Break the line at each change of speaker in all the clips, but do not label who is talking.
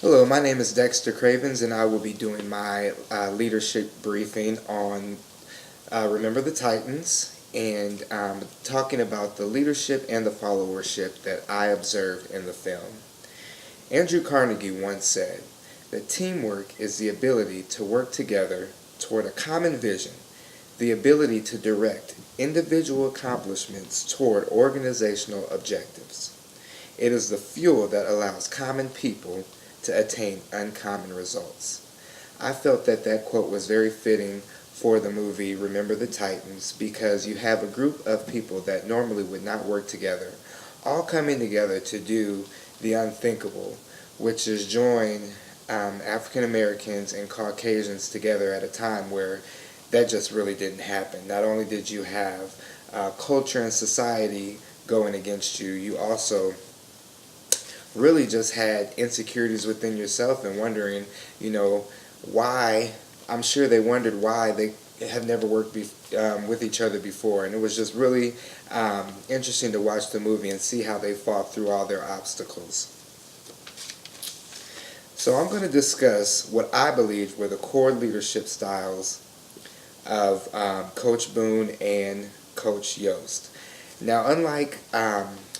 Hello, my name is Dexter Cravens, and I will be doing my leadership briefing on Remember the Titans and talking about the leadership and the followership that I observed in the film. Andrew Carnegie once said that teamwork is the ability to work together toward a common vision, the ability to direct individual accomplishments toward organizational objectives. It is the fuel that allows common people to attain uncommon results. I felt that that quote was very fitting for the movie Remember the Titans because you have a group of people that normally would not work together, all coming together to do the unthinkable, which is join African Americans and Caucasians together at a time where that just really didn't happen. Not only did you have culture and society going against you, you also really just had insecurities within yourself and wondering, why. I'm sure they wondered why they have never worked with each other before, and it was just really interesting to watch the movie and see how they fought through all their obstacles. So I'm going to discuss what I believe were the core leadership styles of Coach Boone and Coach Yost. Now, unlike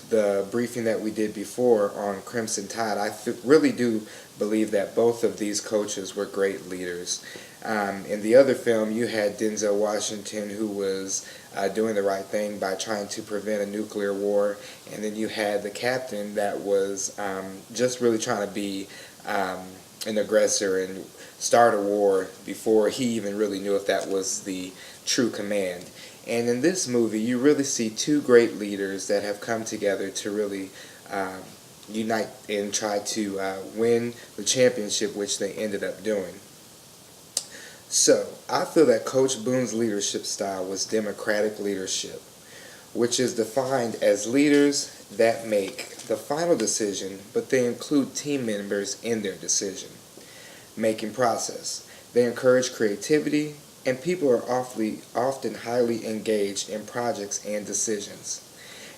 the briefing that we did before on Crimson Tide, I really do believe that both of these coaches were great leaders. In the other film, you had Denzel Washington, who was doing the right thing by trying to prevent a nuclear war, and then you had the captain that was just really trying to be an aggressor and start a war before he even really knew if that was the true command. And in this movie, you really see two great leaders that have come together to really unite and try to win the championship, which they ended up doing. So, I feel that Coach Boone's leadership style was democratic leadership, which is defined as leaders that make the final decision, but they include team members in their decision making process. They encourage creativity, and people are often highly engaged in projects and decisions.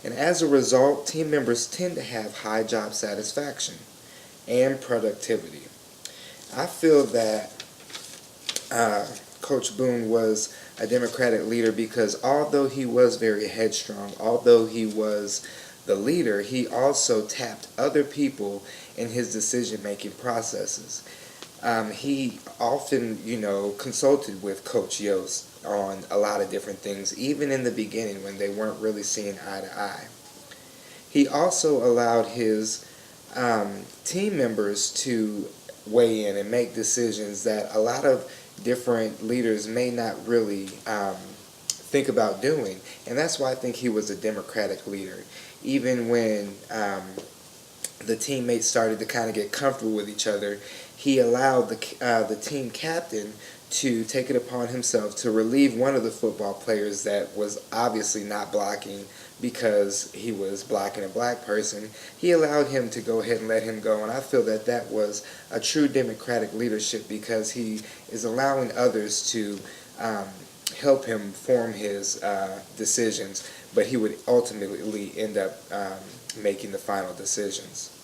And as a result, team members tend to have high job satisfaction and productivity. I feel that Coach Boone was a democratic leader because although he was very headstrong, although he was the leader, he also tapped other people in his decision-making processes. He often, consulted with Coach Yost on a lot of different things, even in the beginning when they weren't really seeing eye to eye. He also allowed his team members to weigh in and make decisions that a lot of different leaders may not really think about doing. And that's why I think he was a democratic leader. Even when the teammates started to kind of get comfortable with each other, he allowed the team captain to take it upon himself to relieve one of the football players that was obviously not blocking because he was blocking a black person. He allowed him to go ahead and let him go, and I feel that that was a true democratic leadership because he is allowing others to help him form his decisions, but he would ultimately end up making the final decisions.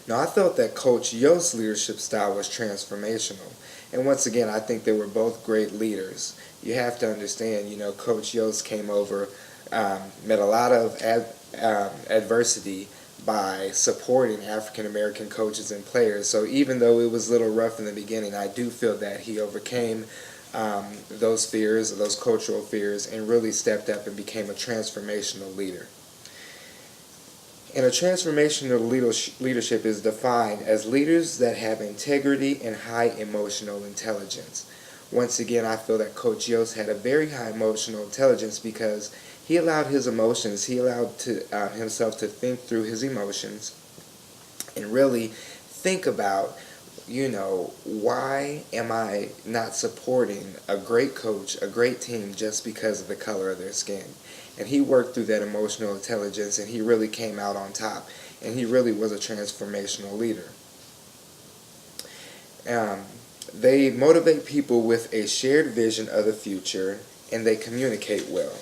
Now, I felt that Coach Yost's leadership style was transformational. And once again, I think they were both great leaders. You have to understand, Coach Yost came over, met a lot of adversity by supporting African American coaches and players. So even though it was a little rough in the beginning, I do feel that he overcame those fears, those cultural fears, and really stepped up and became a transformational leader. And a transformational leadership is defined as leaders that have integrity and high emotional intelligence. Once again, I feel that Coach Yost had a very high emotional intelligence because he allowed his emotions, he allowed himself to think through his emotions and really think about, why am I not supporting a great coach, a great team, just because of the color of their skin? And he worked through that emotional intelligence, and he really came out on top. And he really was a transformational leader. They motivate people with a shared vision of the future, and they communicate well.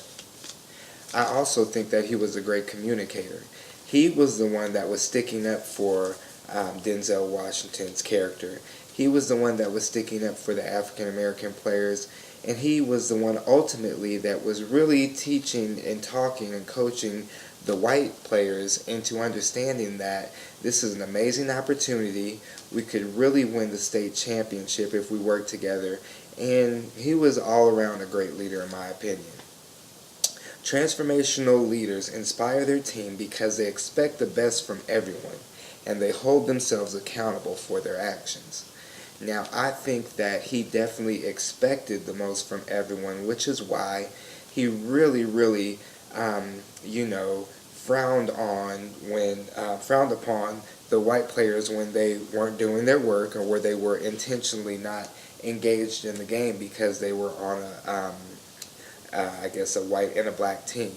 I also think that he was a great communicator. He was the one that was sticking up for Denzel Washington's character. He was the one that was sticking up for the African American players, and he was the one ultimately that was really teaching and talking and coaching the white players into understanding that this is an amazing opportunity. We could really win the state championship if we work together, and he was all around a great leader in my opinion. Transformational leaders inspire their team because they expect the best from everyone, and they hold themselves accountable for their actions. Now, I think that he definitely expected the most from everyone, which is why he really, frowned upon the white players when they weren't doing their work or where they were intentionally not engaged in the game because they were on a white and a black team.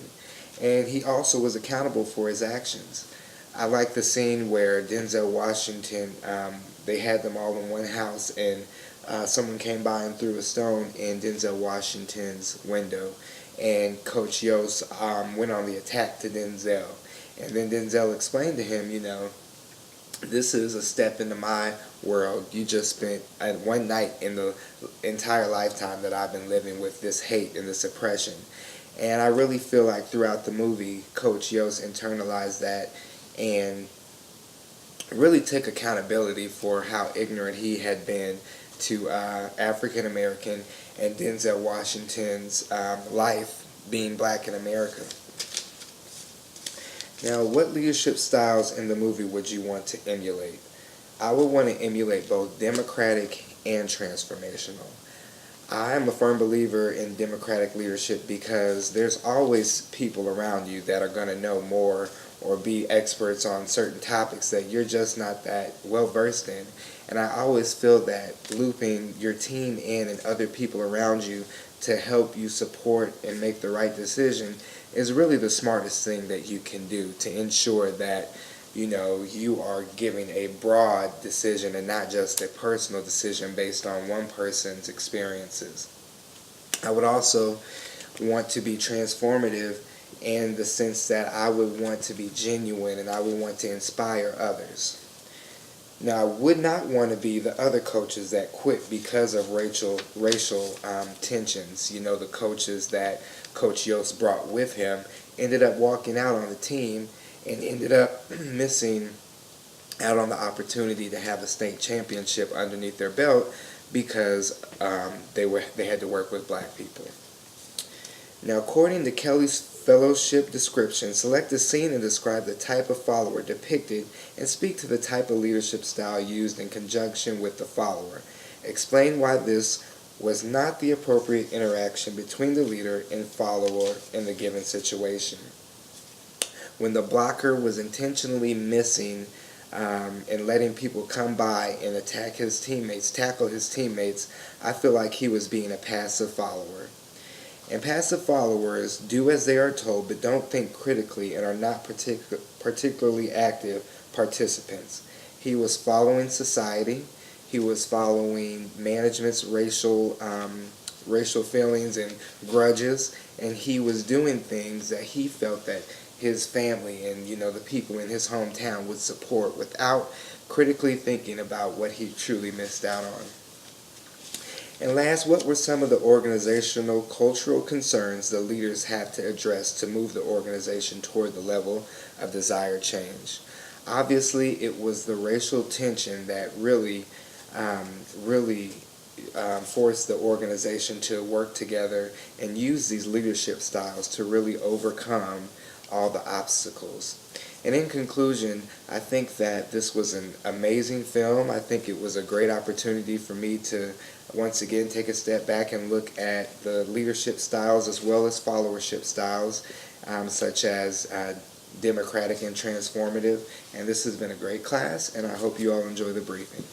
And he also was accountable for his actions. I like the scene where Denzel Washington, they had them all in one house, and someone came by and threw a stone in Denzel Washington's window, and Coach Yost went on the attack to Denzel. And then Denzel explained to him, this is a step into my world. You just spent one night in the entire lifetime that I've been living with this hate and this oppression. And I really feel like throughout the movie, Coach Yost internalized that and really took accountability for how ignorant he had been to African American and Denzel Washington's life being black in America. Now, what leadership styles in the movie would you want to emulate? I would want to emulate both democratic and transformational. I am a firm believer in democratic leadership because there's always people around you that are going to know more or be experts on certain topics that you're just not that well versed in. And I always feel that looping your team in and other people around you to help you support and make the right decision is really the smartest thing that you can do to ensure that you are giving a broad decision and not just a personal decision based on one person's experiences. I would also want to be transformative in the sense that I would want to be genuine and I would want to inspire others. Now, I would not want to be the other coaches that quit because of racial tensions. The coaches that Coach Yost brought with him ended up walking out on the team and ended up missing out on the opportunity to have a state championship underneath their belt because they had to work with black people. Now, according to Kelly's fellowship description, select a scene and describe the type of follower depicted and speak to the type of leadership style used in conjunction with the follower. Explain why this was not the appropriate interaction between the leader and follower in the given situation. When the blocker was intentionally missing and letting people come by and tackle his teammates, I feel like he was being a passive follower. And passive followers do as they are told but don't think critically and are not particularly active participants. He was following society. He was following management's racial feelings and grudges, and he was doing things that he felt that his family and the people in his hometown would support without critically thinking about what he truly missed out on. And last, what were some of the organizational cultural concerns the leaders had to address to move the organization toward the level of desired change? Obviously, it was the racial tension that really forced the organization to work together and use these leadership styles to really overcome all the obstacles. And in conclusion, I think that this was an amazing film. I think it was a great opportunity for me to once again take a step back and look at the leadership styles as well as followership styles, such as democratic and transformative. And this has been a great class, and I hope you all enjoy the briefing.